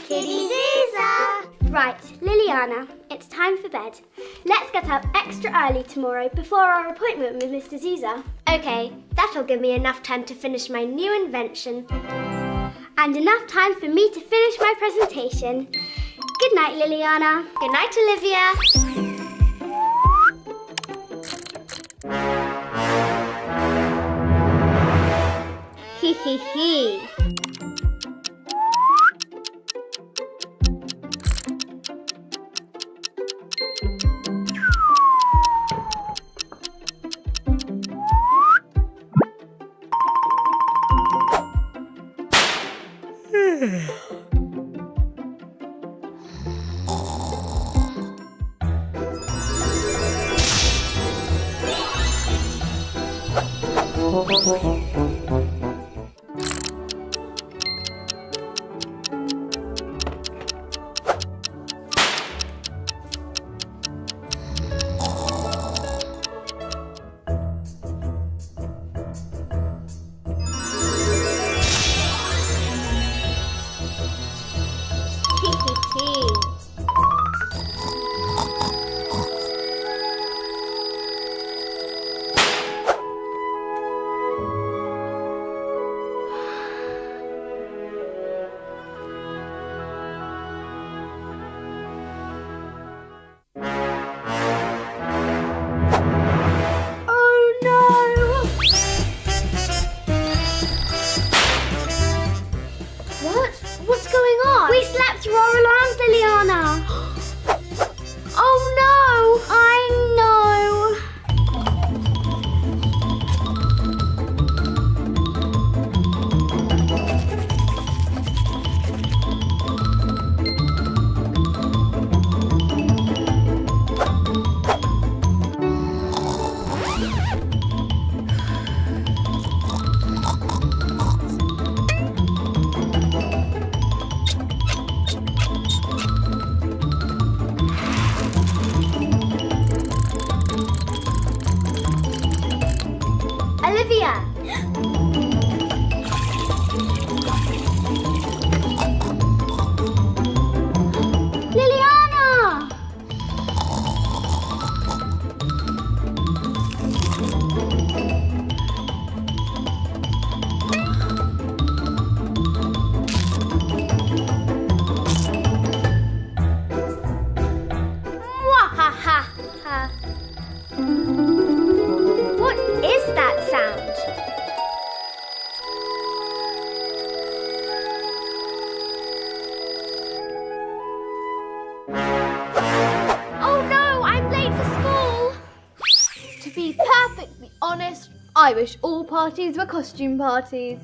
Kiddyzuzaa! Right, Liliana, it's time for bed. Let's get up extra early tomorrow before our appointment with Mr. Zuzaa. Okay, that'll give me enough time to finish my new invention. And enough time for me to finish my presentation. Good night, Liliana. Good night, Olivia. Hee hee hee. Olivia! Liliana! Mwahaha! What is that sound? Oh no, I'm late for school! To be perfectly honest, I wish all parties were costume parties.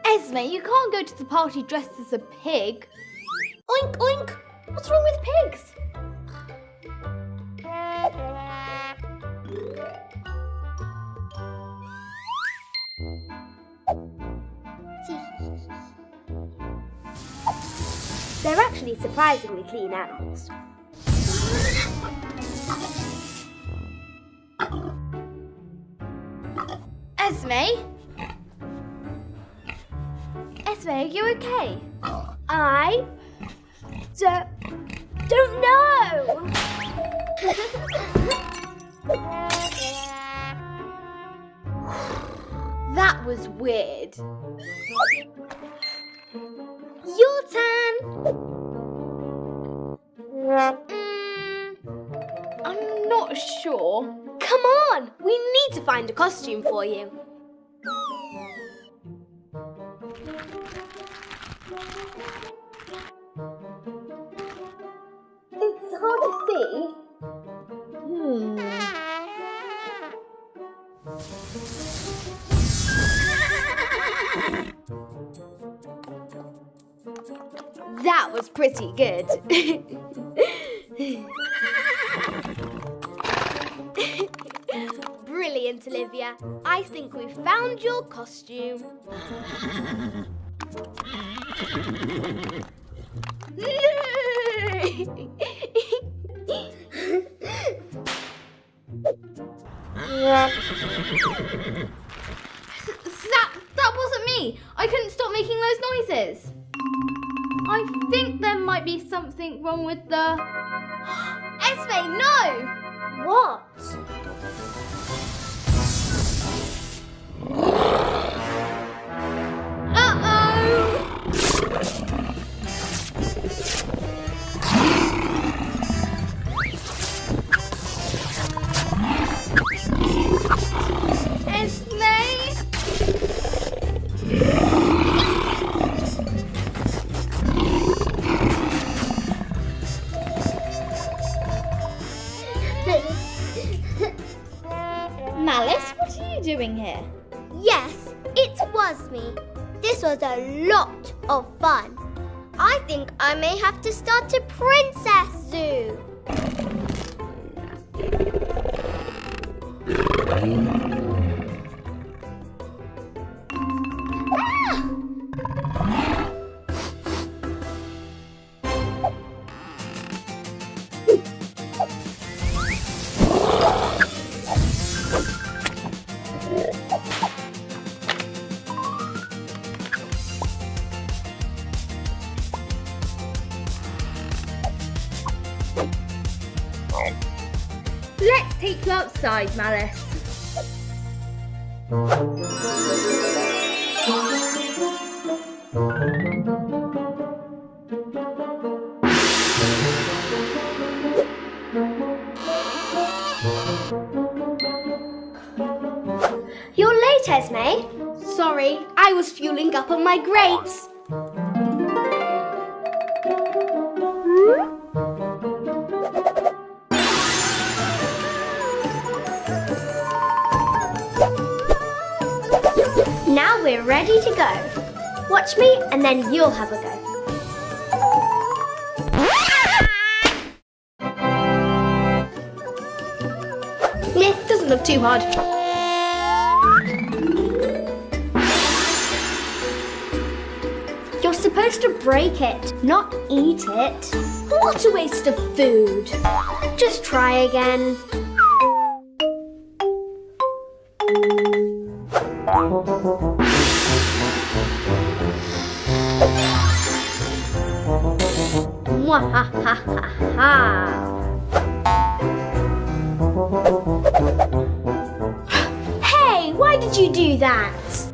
Esme, you can't go to the party dressed as a pig. Oink, oink! What's wrong with pigs? They're actually surprisingly clean animals. Esme? Esme, are you okay? I don't know. That was weird. Your turn. I'm not sure. Come on, we need to find a costume for you. It's hard to see. That was pretty good. Brilliant, Olivia. I think we've found your costume. That wasn't me. I couldn't stop making those noises. I think there might be something wrong with the... Esme, no! What? Malice, what are you doing here? Yes, it was me. This was a lot of fun. I think I may have to start a princess zoo. Let's take you outside, Malice. You're late, Esme. Sorry, I was fueling up on my grapes. Now we're ready to go. Watch me and then you'll have a go. Doesn't look too hard. You're supposed to break it, not eat it. What a waste of food. Just try again. Mwahahaha. Hey, why did you do that?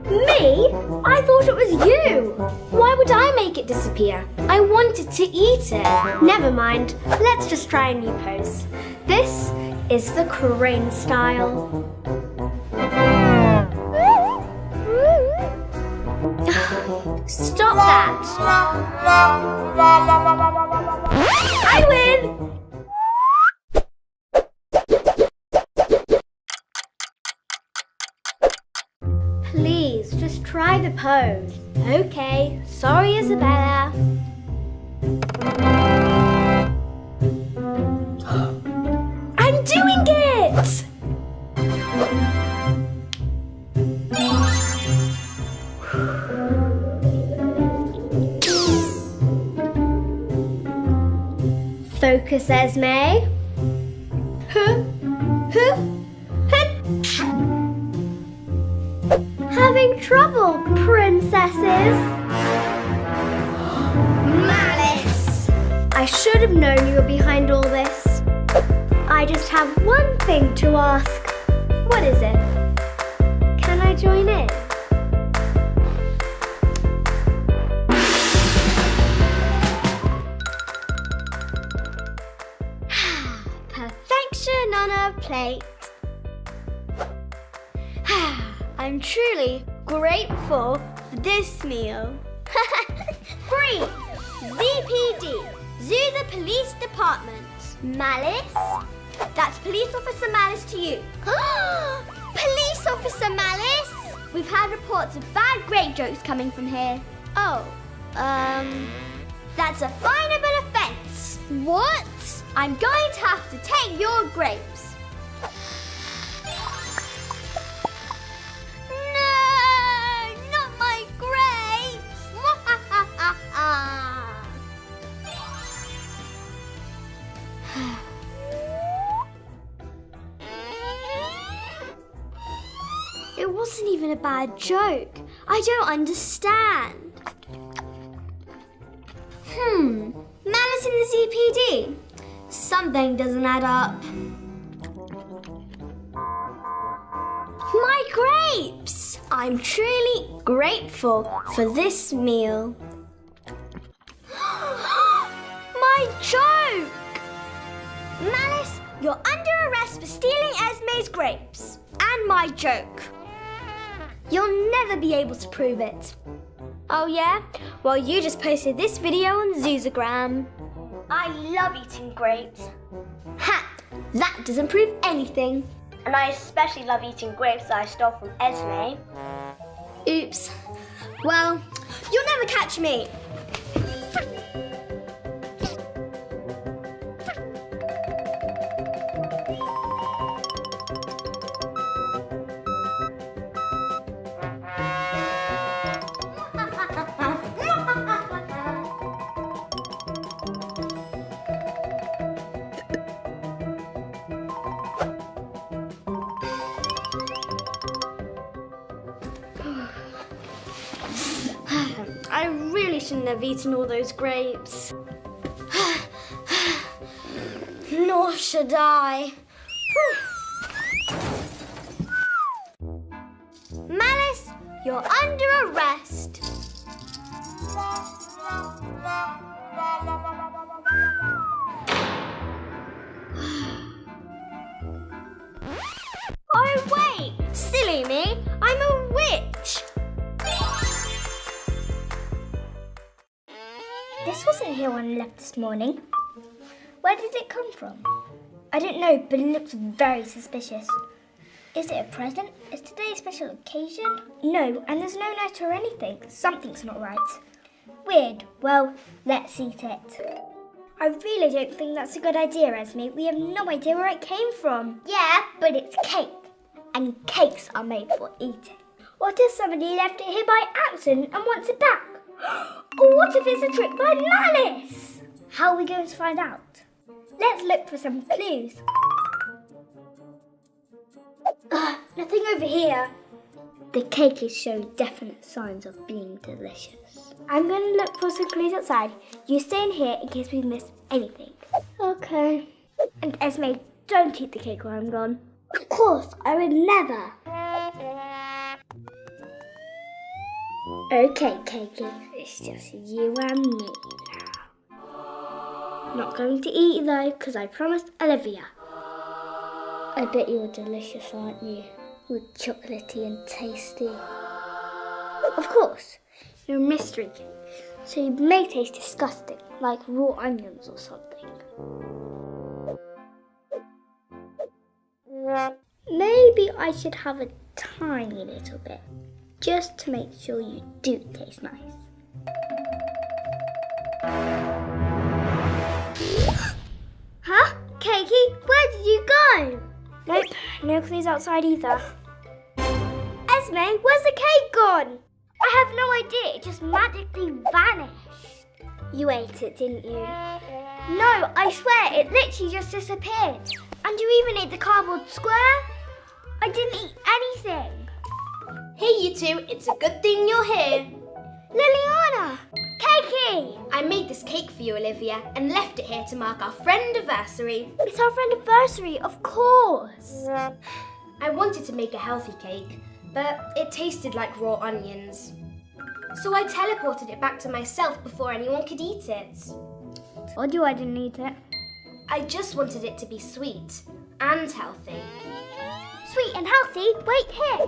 Me? I thought it was you. Why would I make it disappear? I wanted to eat it. Never mind. Let's just try a new pose. This is the crane style. Stop that. I win. Please, just try the pose. Okay, sorry, Isabella. I'm doing it! Focus, Esme. Having trouble, princesses? Malice! I should have known you were behind all this. I just have one thing to ask. What is it? Can I join in? Perfection on a plate. I'm truly grateful for this meal. Freeze! ZPD, Zuzaa Police Department. Malice? That's Police Officer Malice to you. Police Officer Malice? We've had reports of bad grape jokes coming from here. Oh, that's a fineable offence. What? I'm going to have to take your grapes. wasn't even a bad joke. I don't understand. Malice in the ZPD. Something doesn't add up. My grapes! I'm truly grateful for this meal. My joke! Malice, you're under arrest for stealing Esme's grapes. And my joke. You'll never be able to prove it. Oh yeah? Well, you just posted this video on Zoozagram. I love eating grapes. Ha! That doesn't prove anything. And I especially love eating grapes that I stole from Esme. Oops. Well, you'll never catch me. I really shouldn't have eaten all those grapes. Nor should I. Malice, you're under arrest. Oh wait, silly me, I'm a witch. This wasn't here when I left this morning. Where did it come from? I don't know, but it looks very suspicious. Is it a present? Is today a special occasion? No, and there's no note or anything. Something's not right. Weird. Well, let's eat it. I really don't think that's a good idea, Esme. We have no idea where it came from. Yeah, but it's cake. And cakes are made for eating. What if somebody left it here by accident and wants it back? Or what if it's a trick by Malice? How are we going to find out? Let's look for some clues. Nothing over here. The cake is showing definite signs of being delicious. I'm going to look for some clues outside. You stay in here in case we miss anything. Okay. And Esme, don't eat the cake while I'm gone. Of course, I would never. Okay, Cakey, it's just you and me now. Not going to eat though, because I promised Olivia. I bet you're delicious, aren't you? All chocolatey and tasty. Of course, you're a mystery cake, so you may taste disgusting, like raw onions or something. Maybe I should have a tiny little bit, just to make sure you do taste nice. Huh? Cakey, where did you go? Nope, no clues outside either. Esme, where's the cake gone? I have no idea, it just magically vanished. You ate it, didn't you? No, I swear, it literally just disappeared. And you even ate the cardboard square? I didn't eat anything. Hey you two, it's a good thing you're here. Liliana! Cakey! I made this cake for you, Olivia, and left it here to mark our friend-iversary. It's our friend-iversary, of course. I wanted to make a healthy cake, but it tasted like raw onions. So I teleported it back to myself before anyone could eat it. Told you I didn't eat it. I just wanted it to be sweet and healthy. Sweet and healthy? Wait here.